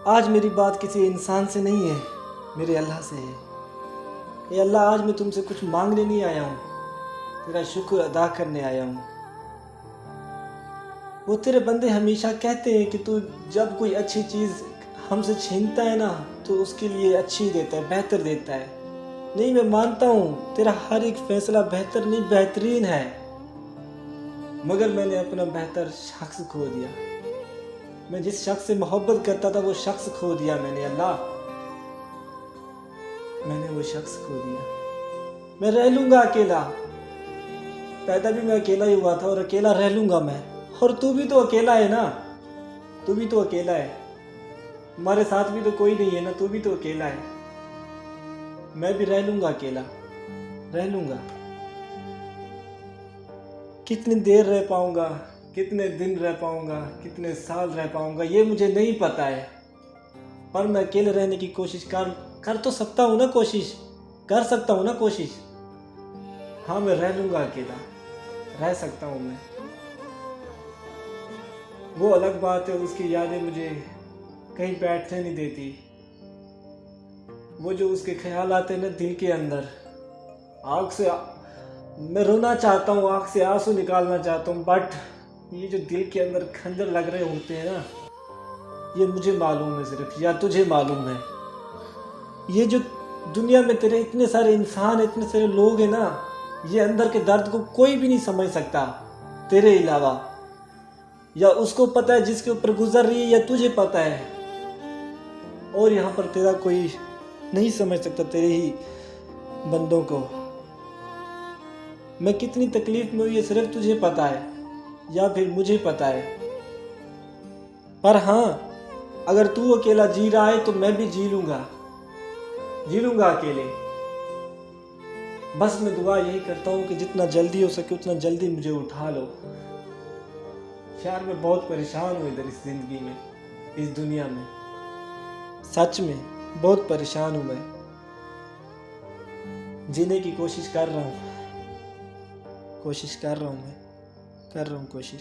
आज मेरी बात किसी इंसान से नहीं है, मेरे अल्लाह से है। ये अल्लाह, आज मैं तुमसे कुछ मांगने नहीं आया हूँ, तेरा शुक्र अदा करने आया हूँ। वो तेरे बंदे हमेशा कहते हैं कि तू जब कोई अच्छी चीज़ हमसे छीनता है ना तो उसके लिए अच्छी देता है, बेहतर देता है। नहीं, मैं मानता हूँ तेरा हर एक फैसला बेहतर नहीं बेहतरीन है, मगर मैंने अपना बेहतर शख्स खो दिया। मैं जिस शख्स से मोहब्बत करता था वो शख्स खो दिया मैंने। अल्लाह, मैंने वो शख्स खो दिया। मैं रह लूँगा अकेला, पैदा भी मैं अकेला ही हुआ था और अकेला रह लूँगा मैं। और तू भी तो अकेला है ना, तू भी तो अकेला है, हमारे साथ भी तो कोई नहीं है ना, तू भी तो अकेला है। मैं भी रह लूँगा अकेला, रह लूँगा। कितनी देर रह पाऊँगा, कितने दिन रह पाऊँगा, कितने साल रह पाऊँगा, ये मुझे नहीं पता है। पर मैं अकेले रहने की कोशिश कर तो सकता हूँ ना, कोशिश कर सकता हूँ ना, कोशिश। हाँ, मैं रह लूँगा अकेला, रह सकता हूँ मैं। वो अलग बात है, उसकी यादें मुझे कहीं बैठने नहीं देती। वो जो उसके ख्याल आते हैं ना दिल के अंदर, मैं रोना चाहता हूँ, आँख से आंसू निकालना चाहता हूँ, बट ये जो दिल के अंदर खंजर लग रहे होते हैं ना, ये मुझे मालूम है सिर्फ, या तुझे मालूम है। ये जो दुनिया में तेरे इतने सारे इंसान, इतने सारे लोग हैं ना, ये अंदर के दर्द को कोई भी नहीं समझ सकता तेरे अलावा। या उसको पता है जिसके ऊपर गुजर रही है, या तुझे पता है, और यहाँ पर तेरा कोई नहीं समझ सकता तेरे ही बंदों को। मैं कितनी तकलीफ में हूँ ये सिर्फ तुझे पता है, या फिर मुझे पता है। पर हाँ, अगर तू अकेला जी रहा है तो मैं भी जी लूँगा अकेले। बस मैं दुआ यही करता हूँ कि जितना जल्दी हो सके उतना जल्दी मुझे उठा लो। यार, मैं बहुत परेशान हूँ इधर, इस ज़िंदगी में, इस दुनिया में, सच में बहुत परेशान हूँ मैं। जीने की कोशिश कर रहा हूँ, कोशिश कर रहा हूँ, मैं कर रहा हूँ कोशिश।